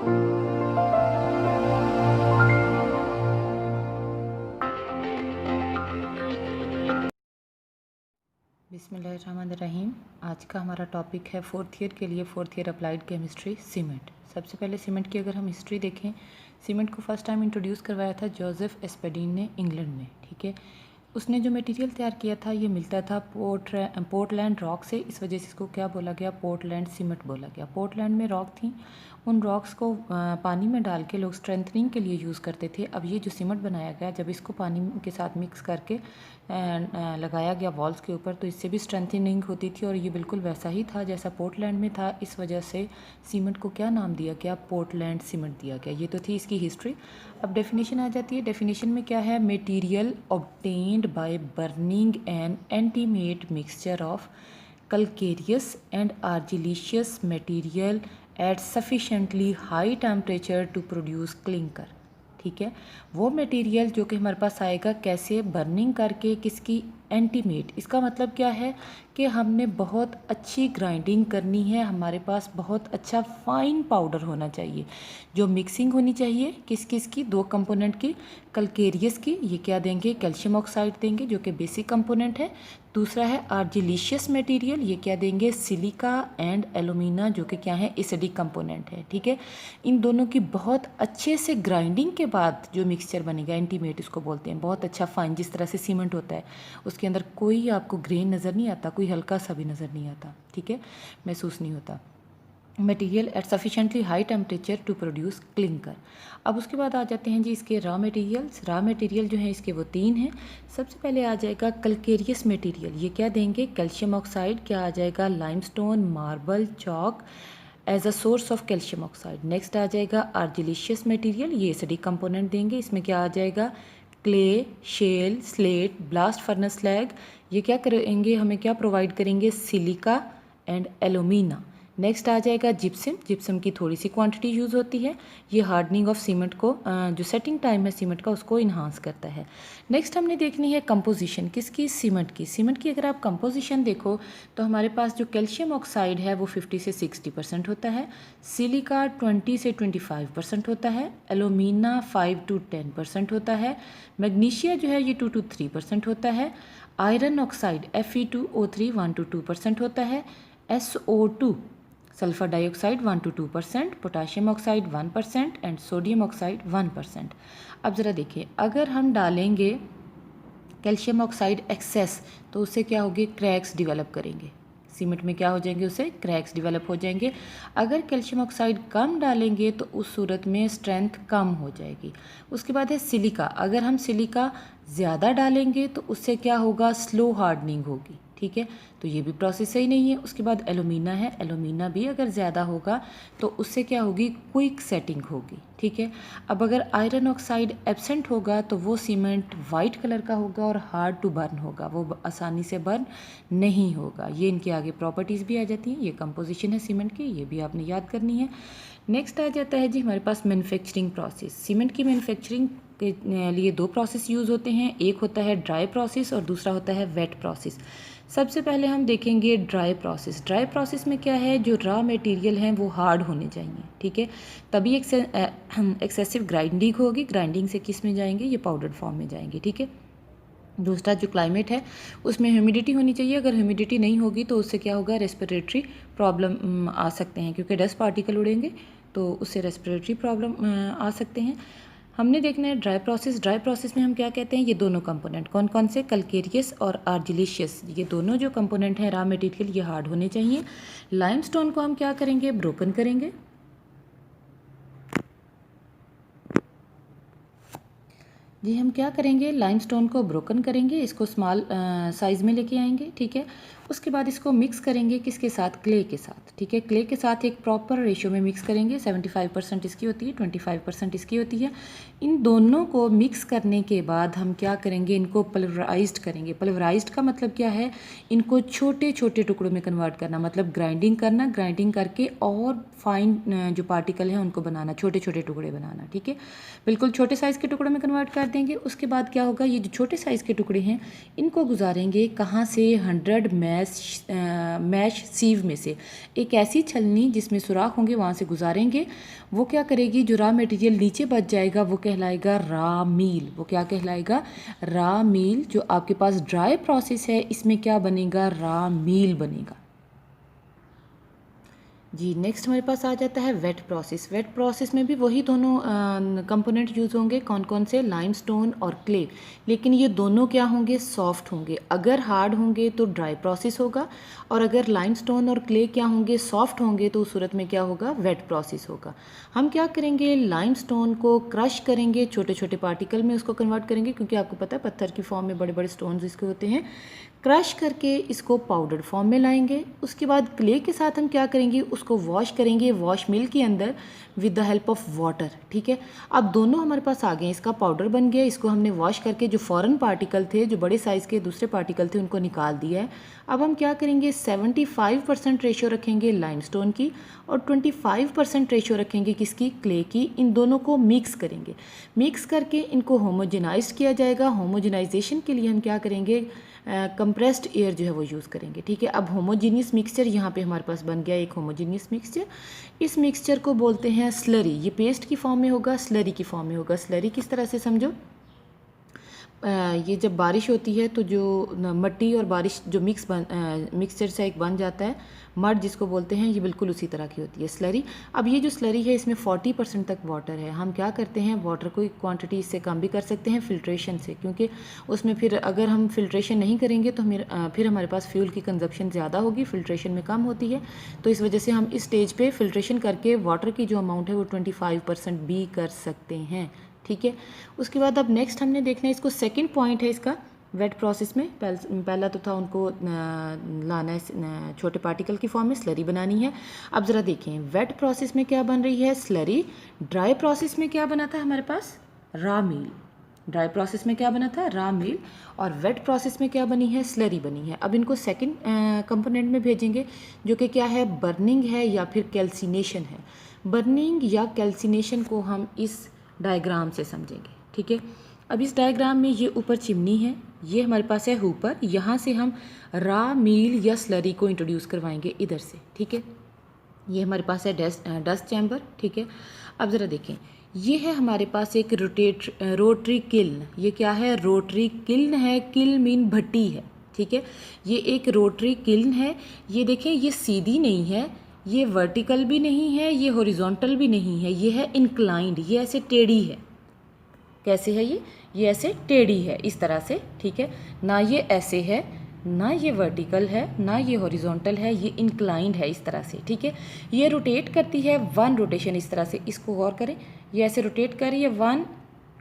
बिस्मिल्लाहिर्रहमानिर्रहीम। आज का हमारा टॉपिक है फोर्थ ईयर के लिए, fourth year applied chemistry, cement. सबसे पहले सीमेंट की अगर हम हिस्ट्री देखें, सीमेंट को फर्स्ट टाइम इंट्रोड्यूस करवाया था जोसेफ एस्पेडीन ने इंग्लैंड में। ठीक है, उसने जो मटेरियल तैयार किया था ये मिलता था पोर्टलैंड रॉक से। इस वजह से इसको क्या बोला गया, पोर्टलैंड सीमेंट बोला गया। पोर्टलैंड में रॉक थी, उन रॉक्स को पानी में डाल के लोग स्ट्रेंथनिंग के लिए यूज़ करते थे। अब ये जो सीमेंट बनाया गया, जब इसको पानी के साथ मिक्स करके लगाया गया वॉल्स के ऊपर, तो इससे भी स्ट्रेंथनिंग होती थी और ये बिल्कुल वैसा ही था जैसा पोर्टलैंड में था। इस वजह से सीमेंट को क्या नाम दिया गया, पोर्टलैंड सीमेंट दिया गया। ये तो थी इसकी हिस्ट्री। अब डेफिनेशन आ जाती है। डेफिनेशन में क्या है, material obtained by burning an intimate mixture of calcareous and argillaceous material at sufficiently high temperature to produce clinker। ठीक है, वो मटेरियल जो कि हमारे पास आएगा कैसे, बर्निंग करके, किसकी, एंटीमेट। इसका मतलब क्या है कि हमने बहुत अच्छी ग्राइंडिंग करनी है, हमारे पास बहुत अच्छा फाइन पाउडर होना चाहिए। जो मिक्सिंग होनी चाहिए किस किस की, दो कंपोनेंट की, कैल्केरियस की, ये क्या देंगे, कैल्शियम ऑक्साइड देंगे जो कि बेसिक कंपोनेंट है। दूसरा है आर्जिलिशियस मटेरियल, ये क्या देंगे, सिलिका एंड एलुमिना जो कि क्या है, एसिडिक कंपोनेंट है। ठीक है, इन दोनों की बहुत अच्छे से ग्राइंडिंग के बाद जो मिक्सचर बनेगा, एंटीमेट इसको बोलते हैं, बहुत अच्छा फाइन, जिस तरह से सीमेंट होता है उसके अंदर कोई आपको ग्रेन नज़र नहीं आता, कोई हल्का सा भी नज़र नहीं आता। ठीक है, महसूस नहीं होता। Material at sufficiently high temperature to produce clinker. अब उसके बाद आ जाते हैं जी इसके रॉ मटेरियल्स। रॉ मटेरियल जो है इसके वो तीन हैं। सबसे पहले आ जाएगा कैल्केरियस मटेरियल, ये क्या देंगे, कैल्शियम ऑक्साइड। क्या आ जाएगा, limestone, marble, chalk as a source of calcium oxide. Next आ जाएगा आर्जिलिशियस मटेरियल, ये एसिडिक कंपोनेंट देंगे। इसमें क्या आ जाएगा, clay, shale, slate, blast furnace slag. ये क्या करेंगे, हमें क्या प्रोवाइड करेंगे, सिलिका एंड एलुमिना। नेक्स्ट आ जाएगा जिप्सम। जिप्सम की थोड़ी सी क्वांटिटी यूज़ होती है, ये हार्डनिंग ऑफ सीमेंट को, जो सेटिंग टाइम है सीमेंट का, उसको इन्हांस करता है। नेक्स्ट हमने देखनी है कंपोजिशन किसकी, सीमेंट की। सीमेंट की अगर आप कंपोजिशन देखो तो हमारे पास जो कैल्शियम ऑक्साइड है वो 50 से 60% होता है, सिलिका 20 से 25% होता है, एलुमिना 5 to 10% होता है, मैग्नीशिया जो है ये 2 to 3% होता है, आयरन ऑक्साइड Fe2O3 1 to 2% होता है, SO2 sulphur dioxide 1 to 2%, potassium oxide 1% and sodium oxide 1%। अब ज़रा देखिए, अगर हम डालेंगे कैल्शियम ऑक्साइड एक्सेस तो उससे क्या होगी, क्रैक्स डिवेलप करेंगे। सीमेंट में क्या हो जाएंगे, उससे क्रैक्स डिवेलप हो जाएंगे। अगर कैल्शियम ऑक्साइड कम डालेंगे तो उस सूरत में स्ट्रेंथ कम हो जाएगी। उसके बाद है सिलिका। अगर हम सिलिका ज़्यादा डालेंगे तो उससे क्या होगा, स्लो हार्डनिंग होगी। ठीक है, तो ये भी प्रोसेस सही नहीं है। उसके बाद एलुमिना है, एलुमिना भी अगर ज़्यादा होगा तो उससे क्या होगी, क्विक सेटिंग होगी। ठीक है, अब अगर आयरन ऑक्साइड एब्सेंट होगा तो वो सीमेंट वाइट कलर का होगा और हार्ड टू बर्न होगा, वो आसानी से बर्न नहीं होगा। ये इनके आगे प्रॉपर्टीज़ भी आ जाती हैं। ये कंपोजिशन है सीमेंट की, ये भी आपने याद करनी है। नेक्स्ट आ जाता है जी हमारे पास मैन्युफैक्चरिंग प्रोसेस। सीमेंट की मैन्युफैक्चरिंग के लिए दो प्रोसेस यूज़ होते हैं, एक होता है ड्राई प्रोसेस और दूसरा होता है वेट प्रोसेस। सबसे पहले हम देखेंगे ड्राई प्रोसेस। ड्राई प्रोसेस में क्या है, जो रॉ मटेरियल हैं वो हार्ड होने चाहिए। ठीक है, तभी एक्सेसिव ग्राइंडिंग होगी। ग्राइंडिंग से किस में जाएंगे, ये पाउडर फॉर्म में जाएंगे। ठीक है, दूसरा जो क्लाइमेट है उसमें ह्यूमिडिटी होनी चाहिए। अगर ह्यूमिडिटी नहीं होगी तो उससे क्या होगा, रेस्पिरेटरी प्रॉब्लम आ सकते हैं, क्योंकि डस्ट पार्टिकल उड़ेंगे तो उससे रेस्पिरेटरी प्रॉब्लम आ सकते हैं। हमने देखना है ड्राई प्रोसेस। ड्राई प्रोसेस में हम क्या कहते हैं, ये दोनों कंपोनेंट कौन कौन से, कैल्केरियस और आर्जिलिशियस, ये दोनों जो कंपोनेंट हैं रॉ मटेरियल, ये हार्ड होने चाहिए। लाइमस्टोन को हम क्या करेंगे, ब्रोकन करेंगे। जी हम क्या करेंगे, लाइमस्टोन को ब्रोकन करेंगे, इसको स्मॉल साइज़ में लेके आएंगे। ठीक है, उसके बाद इसको मिक्स करेंगे किसके साथ, क्ले के साथ। ठीक है, क्ले के साथ एक प्रॉपर रेशियो में मिक्स करेंगे। 75% इसकी होती है, 25% इसकी होती है। इन दोनों को मिक्स करने के बाद हम क्या करेंगे, इनको पल्वराइज्ड करेंगे। पल्वराइज्ड का मतलब क्या है, इनको छोटे छोटे टुकड़ों में कन्वर्ट करना, मतलब ग्राइंडिंग करना, ग्राइंडिंग करके और फाइन जो पार्टिकल हैं उनको बनाना, छोटे छोटे टुकड़े बनाना। ठीक है, बिल्कुल छोटे साइज़ के टुकड़ों में कन्वर्ट कर देंगे। उसके बाद क्या होगा, ये जो छोटे साइज़ के टुकड़े हैं इनको गुजारेंगे कहाँ से, 100 मैल मैश सीव में से, एक ऐसी छलनी जिसमें सुराख होंगे वहाँ से गुजारेंगे। वो क्या करेगी, जो रॉ मटेरियल नीचे बच जाएगा वो कहलाएगा रॉ मील। वो क्या कहलाएगा, रॉ मील। जो आपके पास ड्राई प्रोसेस है इसमें क्या बनेगा, रॉ मील बनेगा। जी नेक्स्ट हमारे पास आ जाता है वेट प्रोसेस। वेट प्रोसेस में भी वही दोनों कंपोनेंट यूज़ होंगे। कौन कौन से, लाइमस्टोन और क्ले। लेकिन ये दोनों क्या होंगे, सॉफ्ट होंगे। अगर हार्ड होंगे तो ड्राई प्रोसेस होगा, और अगर लाइमस्टोन और क्ले क्या होंगे, सॉफ्ट होंगे, तो उस सूरत में क्या होगा, वेट प्रोसेस होगा। हम क्या करेंगे, लाइमस्टोन को क्रश करेंगे, छोटे छोटे पार्टिकल में उसको कन्वर्ट करेंगे, क्योंकि आपको पता है पत्थर की फॉर्म में बड़े बड़े स्टोन्स इसके होते हैं। क्रश करके इसको पाउडर फॉर्म में लाएंगे। उसके बाद क्ले के साथ हम क्या करेंगे, उसको वॉश करेंगे वॉश मिल के अंदर with the help of water. ठीक है, अब दोनों हमारे पास आ गए, इसका पाउडर बन गया। इसको हमने वॉश करके जो फॉरेन पार्टिकल थे, जो बड़े साइज़ के दूसरे पार्टिकल थे, उनको निकाल दिया है। अब हम क्या करेंगे, 75% रेशो रखेंगे लाइमस्टोन की और 25% रेशो रखेंगे किसकी, क्ले की। इन दोनों को मिक्स करेंगे। मिक्स करके इनको होमोजेनाइज किया जाएगा। होमोजेनाइजेशन के लिए हम क्या करेंगे, कंप्रेस्ड एयर जो है वो यूज़ करेंगे। ठीक है, अब होमोजीनियस मिक्सचर यहाँ पे हमारे पास बन गया, एक होमोजीनियस मिक्सचर। इस मिक्सचर को बोलते हैं स्लरी। ये पेस्ट की फॉर्म में होगा, स्लरी की फॉर्म में होगा। स्लरी किस तरह से समझो, ये जब बारिश होती है तो जो मट्टी और बारिश जो मिक्सचर से एक बन जाता है, मड जिसको बोलते हैं, ये बिल्कुल उसी तरह की होती है स्लरी। अब ये जो स्लरी है इसमें 40% तक वाटर है। हम क्या करते हैं, वाटर को क्वांटिटी इससे कम भी कर सकते हैं फिल्ट्रेशन से, क्योंकि उसमें फिर अगर हम फिल्ट्रेशन नहीं करेंगे तो फिर हमारे पास फ्यूल की कंजप्शन ज़्यादा होगी, फिल्ट्रेशन में कम होती है। तो इस वजह से हम इस स्टेज पे फिल्ट्रेशन करके वाटर की जो अमाउंट है वो 25% भी कर सकते हैं। ठीक है, उसके बाद अब नेक्स्ट हमने देखना है, इसको सेकंड पॉइंट है इसका वेट प्रोसेस में। पहला तो था उनको लाना है छोटे पार्टिकल की फॉर्म में, स्लरी बनानी है। अब ज़रा देखें वेट प्रोसेस में क्या बन रही है, स्लरी। ड्राई प्रोसेस में क्या बना था हमारे पास, रॉ मील। ड्राई प्रोसेस में क्या बना था, रॉ मील। और वेट प्रोसेस में क्या बनी है, स्लरी बनी है। अब इनको सेकंड कंपोनेंट में भेजेंगे, जो कि क्या है, बर्निंग है या फिर कैल्सिनेशन है। बर्निंग या कैल्सिनेशन को हम इस डायग्राम से समझेंगे। ठीक है, अब इस डायग्राम में ये ऊपर चिमनी है, ये हमारे पास है ऊपर। यहाँ से हम रॉ मील या स्लरी को इंट्रोड्यूस करवाएंगे इधर से। ठीक है, ये हमारे पास है डस्ट चैम्बर। ठीक है, अब ज़रा देखें, ये है हमारे पास एक रोटरी किल्न। ये क्या है, रोटरी किल्न है। किल्न मीन भट्टी है। ठीक है, ये एक रोटरी किल्न है। ये देखें, ये सीधी नहीं है, ये वर्टिकल भी नहीं है, ये हॉरिजॉन्टल भी नहीं है, ये है इंक्लाइंड, ये ऐसे टेढ़ी है। कैसे है ये ऐसे टेढ़ी है इस तरह से। ठीक है, ना ये ऐसे है, ना ये वर्टिकल है, ना ये हॉरिजॉन्टल है, ये इंक्लाइंड है इस तरह से। ठीक है, ये रोटेट करती है 1 रोटेशन इस तरह से। इसको गौर करें, ये ऐसे रोटेट कर रही है 1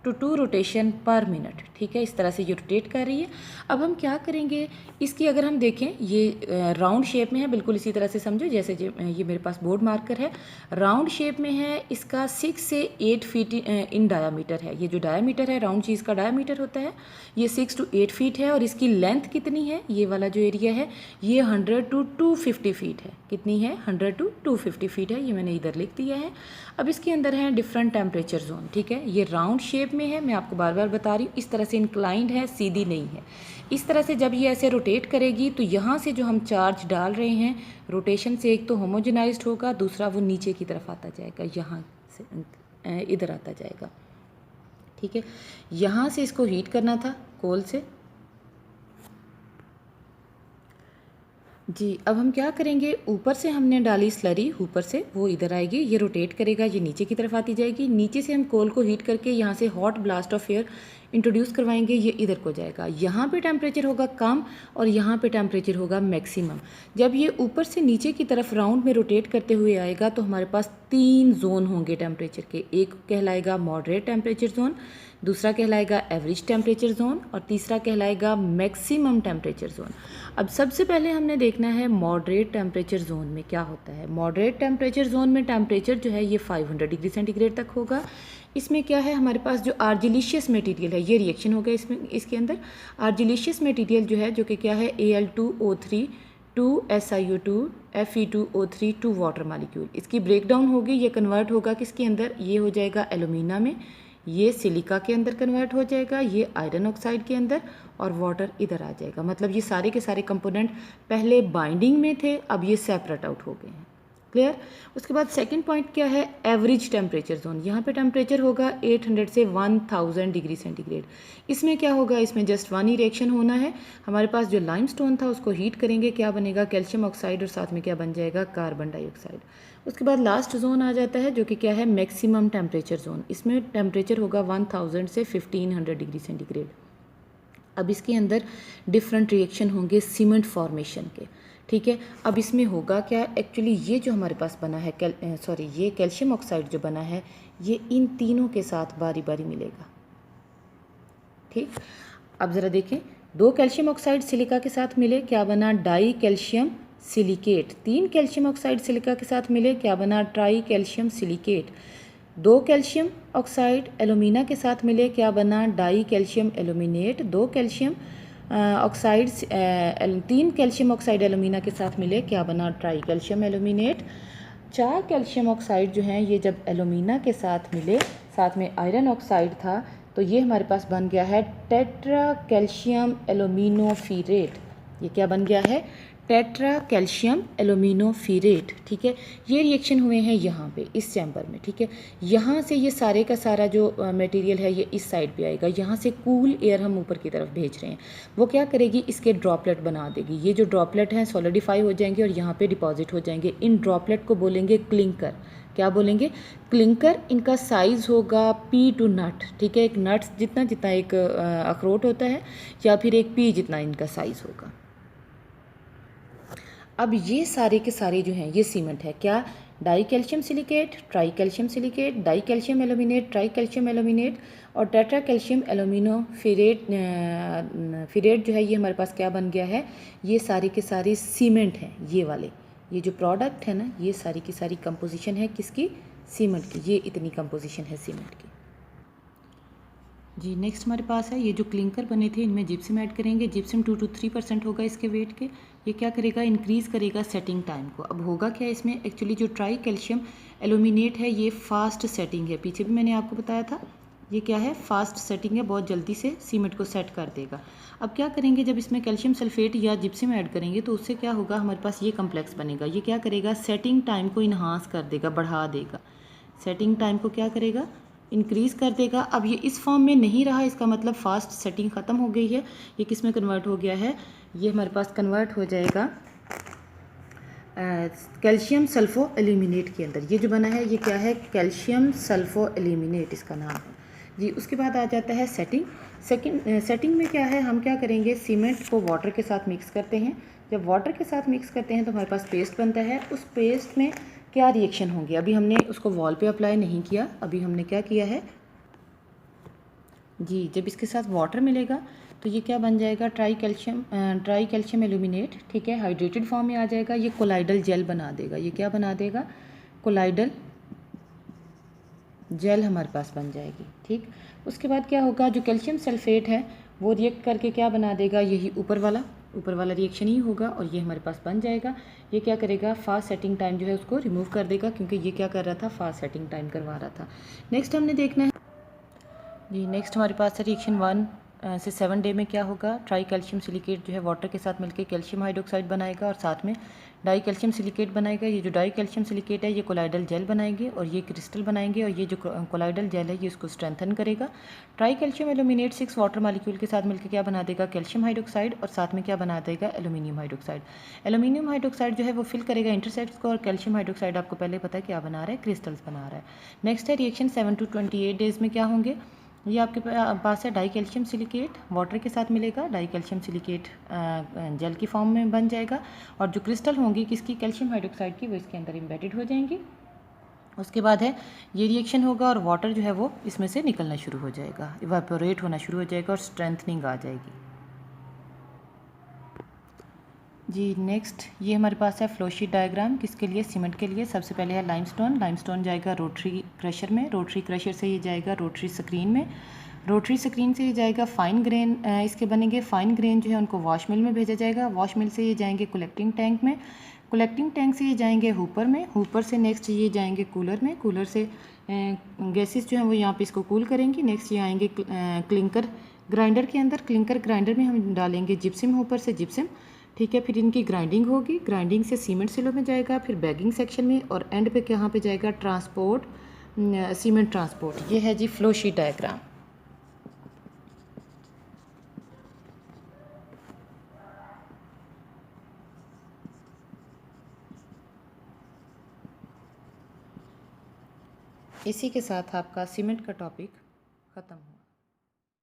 to 2 रोटेशन पर मिनट। ठीक है, इस तरह से ये रोटेट कर रही है। अब हम क्या करेंगे, इसकी अगर हम देखें, ये राउंड शेप में है, बिल्कुल इसी तरह से समझो जैसे ये मेरे पास बोर्ड मार्कर है, राउंड शेप में है। इसका 6 से 8 फीट इन डायामीटर है। ये जो डायामीटर है, राउंड चीज़ का डायामीटर होता है, ये 6 to 8 फीट है। और इसकी लेंथ कितनी है, ये वाला जो एरिया है, ये 100 to 250 फीट है। कितनी है, 100 to 250 फीट है। ये मैंने इधर लिख दिया है। अब इसके अंदर है डिफरेंट टेम्परेचर जोन। ठीक है, ये राउंड शेप में है, मैं आपको बार बार बता रही हूँ, इस तरह से इंक्लाइंड है, सीधी नहीं है। इस तरह से जब ये ऐसे रोटेट करेगी तो यहाँ से जो हम चार्ज डाल रहे हैं रोटेशन से, एक तो होमोजेनाइज्ड होगा, दूसरा वो नीचे की तरफ आता जाएगा, यहाँ से इधर आता जाएगा। ठीक है, यहाँ से इसको हीट करना था कोल से। जी, अब हम क्या करेंगे, ऊपर से हमने डाली स्लरी, ऊपर से वो इधर आएगी, ये रोटेट करेगा, ये नीचे की तरफ आती जाएगी। नीचे से हम कोल को हीट करके यहाँ से hot blast of air introduce करवाएंगे, ये इधर को जाएगा। यहाँ पे टेम्परेचर होगा कम और यहाँ पे टेम्परेचर होगा मैक्सिमम। जब ये ऊपर से नीचे की तरफ राउंड में रोटेट करते हुए आएगा तो हमारे पास 3 जोन होंगे टेम्परेचर के। एक कहलाएगा मॉडरेट टेम्परेचर जोन, दूसरा कहलाएगा एवरेज टेम्परेचर जोन और तीसरा कहलाएगा मैक्सिमम टेम्परेचर जोन। अब सबसे पहले हमने देखना है मॉडरेट टेम्परेचर जोन में क्या होता है। मॉडरेट टेम्परेचर जोन में टेम्परेचर जो है ये 500 डिग्री सेंटीग्रेड तक होगा। इसमें क्या है, हमारे पास जो आर्जिलिशियस मटेरियल है, ये रिएक्शन होगा इसमें, इसके अंदर आर्जिलिशियस मटेरियल जो है, जो कि क्या है, Al2O3 2SiO2 Fe2O3 2 water molecule. इसकी ब्रेक डाउन होगी, ये कन्वर्ट होगा किसके अंदर, ये हो जाएगा एलुमिना में, ये सिलिका के अंदर कन्वर्ट हो जाएगा, ये आयरन ऑक्साइड के अंदर, और वाटर इधर आ जाएगा। मतलब ये सारे के सारे कंपोनेंट पहले बाइंडिंग में थे, अब ये सेपरेट आउट हो गए हैं। क्लियर। उसके बाद सेकंड पॉइंट क्या है, एवरेज टेम्परेचर जोन। यहाँ पे टेम्परेचर होगा 800 से 1000 डिग्री सेंटीग्रेड। इसमें क्या होगा, इसमें जस्ट वन ही रिएक्शन होना है। हमारे पास जो लाइमस्टोन था उसको हीट करेंगे, क्या बनेगा, कैल्शियम ऑक्साइड, और साथ में क्या बन जाएगा, कार्बन डाइऑक्साइड। उसके बाद लास्ट जोन आ जाता है जो कि क्या है, मैक्सिमम टेम्परेचर जोन। इसमें टेम्परेचर होगा 1000 से 1500 डिग्री सेंटीग्रेड। अब इसके अंदर डिफरेंट रिएक्शन होंगे सीमेंट फॉर्मेशन के, ठीक है। अब इसमें होगा क्या, एक्चुअली ये जो हमारे पास बना है ये कैल्शियम ऑक्साइड जो बना है, ये इन तीनों के साथ बारी बारी मिलेगा, ठीक। अब ज़रा देखें, 2 कैल्शियम ऑक्साइड सिलिका के साथ मिले, क्या बना, die calcium silicate. 3 calcium oxide silica के साथ मिले, क्या बना, try calcium silicate. 2 calcium oxide alumina के साथ मिले, क्या बना, die calcium aluminate. 2 calcium oxide 3 calcium oxide alumina के साथ मिले, क्या बना, try calcium aluminate. 4 calcium oxide जो हैं ये जब एलुमिना के साथ मिले, साथ में आयरन ऑक्साइड था, तो ये हमारे पास बन गया है टेट्रा कैल्शियम एलुमिनोफिरेट। ये क्या बन गया है, टेट्रा कैल्शियम एलुमिनोफिरेट, ठीक है। ये रिएक्शन हुए हैं यहाँ पे इस चैम्बर में, ठीक है। यहाँ से ये सारे का सारा जो मटेरियल है ये इस साइड पे आएगा। यहाँ से कूल एयर हम ऊपर की तरफ भेज रहे हैं, वो क्या करेगी, इसके ड्रॉपलेट बना देगी। ये जो ड्रॉपलेट हैं सॉलिडिफाई हो जाएंगे और यहाँ पे डिपॉजिट हो जाएंगे। इन ड्रॉपलेट को बोलेंगे क्लिंकर। क्या बोलेंगे, क्लिंकर। इनका साइज़ होगा पी टू नट, ठीक है। एक नट जितना जितना एक अखरोट होता है, या फिर एक पी जितना इनका साइज़ होगा। अब ये सारे के सारे जो हैं ये सीमेंट है, क्या, die calcium silicate, try calcium silicate, die calcium aluminate, try calcium aluminate, और टेट्रा कैल्शियम एलुमिनोफिरेट फिरेट जो है ये हमारे पास क्या बन गया है, ये सारे के सारे सीमेंट हैं। ये वाले, ये जो प्रोडक्ट है ना, ये सारी की सारी कंपोजिशन है किसकी, सीमेंट की। ये इतनी कंपोजिशन है सीमेंट की जी। नेक्स्ट हमारे पास है ये जो क्लिंकर बने थे, इनमें जिप्सम ऐड करेंगे। जिप्सम 2 to 3% होगा इसके वेट के। ये क्या करेगा, इंक्रीज़ करेगा सेटिंग टाइम को। अब होगा क्या इसमें, एक्चुअली जो ट्राई कैल्शियम एलुमिनेट है ये फास्ट सेटिंग है, पीछे भी मैंने आपको बताया था। ये क्या है, फास्ट सेटिंग है, बहुत जल्दी से सीमेंट को सेट कर देगा। अब क्या करेंगे, जब इसमें कैल्शियम सल्फेट या जिप्सम ऐड करेंगे तो उससे क्या होगा, हमारे पास ये कम्प्लेक्स बनेगा। ये क्या करेगा, सेटिंग टाइम को इन्हांस कर देगा, बढ़ा देगा। सेटिंग टाइम को क्या करेगा, इंक्रीज़ कर देगा। अब ये इस फॉर्म में नहीं रहा, इसका मतलब फास्ट सेटिंग ख़त्म हो गई है। ये किस में कन्वर्ट हो गया है, ये हमारे पास कन्वर्ट हो जाएगा कैल्शियम सल्फो एल्यूमिनेट के अंदर। ये जो बना है ये क्या है, कैल्शियम सल्फो एल्यूमिनेट इसका नाम है जी। उसके बाद आ जाता है सेटिंग। सेटिंग में क्या है, हम क्या करेंगे, सीमेंट को वाटर के साथ मिक्स करते हैं। जब वाटर के साथ मिक्स करते हैं तो हमारे पास पेस्ट बनता है। उस पेस्ट में क्या रिएक्शन होंगे, अभी हमने उसको वॉल पे अप्लाई नहीं किया, अभी हमने क्या किया है जी, जब इसके साथ वाटर मिलेगा तो ये क्या बन जाएगा, ट्राई कैल्शियम एल्यूमिनेट, ठीक है, हाइड्रेटेड फॉर्म में आ जाएगा। ये कोलाइडल जेल बना देगा। ये क्या बना देगा, कोलाइडल जेल हमारे पास बन जाएगी, ठीक। उसके बाद क्या होगा, जो कैल्शियम सल्फेट है वो रिएक्ट करके क्या बना देगा, यही ऊपर वाला रिएक्शन ही होगा और ये हमारे पास बन जाएगा। ये क्या करेगा, फास्ट सेटिंग टाइम जो है उसको रिमूव कर देगा, क्योंकि ये क्या कर रहा था, फास्ट सेटिंग टाइम करवा रहा था। नेक्स्ट हमने देखना है जी, नेक्स्ट हमारे पास है रिएक्शन 1 से 7 डे में क्या होगा, ट्राई कैल्शियम सिलिकेट जो है वाटर के साथ मिलकर कैल्शियम हाइड्रोक्साइड बनाएगा और साथ में डाई कैल्शियम सिलिकेट बनाएगा। ये जो डाई कैल्शियम सिलिकेट है ये कोलाइडल जेल बनाएंगे और ये क्रिस्टल बनाएंगे, और ये जो कोलाइडल जेल है ये इसको स्ट्रेंथन करेगा। Try calcium aluminate 6 water molecule के साथ मिलकर क्या बना देगा, कैल्शियम हाइड्रोक्साइड, और साथ में क्या बना देगा, एल्यूमिनियम हाइड्रोक्साइड। एल्यूमिनियम हाइड्रोक्साइड जो है वो फिल करेगा इंटरसेप्ट्स को, और कैल्शियम हाइड्रोक्साइड आपको पहले पता है क्या बना रहा है, क्रिस्टल्स बना रहा है। नेक्स्ट है रिएक्शन 7 to 28 डेज़ में क्या होंगे, ये आपके पास है डाई कैल्शियम सिलिकेट वाटर के साथ मिलेगा, डाई कैल्शियम सिलिकेट जेल की फॉर्म में बन जाएगा, और जो क्रिस्टल होंगी किसकी, कैल्शियम हाइड्रोक्साइड की, वो इसके अंदर एम्बेडेड हो जाएंगी। उसके बाद है ये रिएक्शन होगा और वाटर जो है वो इसमें से निकलना शुरू हो जाएगा, इवेपोरेट होना शुरू हो जाएगा और स्ट्रेंथनिंग आ जाएगी जी। नेक्स्ट ये हमारे पास है फ्लोशीट डायग्राम, किसके लिए, सीमेंट के लिए। सबसे पहले है लाइमस्टोन जाएगा रोटरी क्रशर में, रोटरी क्रशर से ये जाएगा रोटरी स्क्रीन में, रोटरी स्क्रीन से ये जाएगा फाइन ग्रेन इसके बनेंगे। फाइन ग्रेन जो है उनको वॉश मिल में भेजा जाएगा, वॉश मिल से ये जाएंगे कलेक्टिंग टैंक में, कलेक्टिंग टैंक से ये जाएंगे हुपर में, हुपर से नेक्स्ट ये जाएंगे कूलर में, कूलर से गैसेस जो हैं वो यहाँ पे इसको कूल करेंगी। नेक्स्ट ये आएंगे क्लिंकर ग्राइंडर के अंदर, क्लिंकर ग्राइंडर में हम डालेंगे जिप्सम, हुपर से जिप्सम, ठीक है। फिर इनकी ग्राइंडिंग होगी, ग्राइंडिंग से सीमेंट सिलो में जाएगा, फिर बैगिंग सेक्शन में, और एंड पे कहाँ पे जाएगा, ट्रांसपोर्ट, सीमेंट ट्रांसपोर्ट। ये है जी फ्लो शीट डायग्राम। इसी के साथ आपका सीमेंट का टॉपिक ख़त्म हुआ।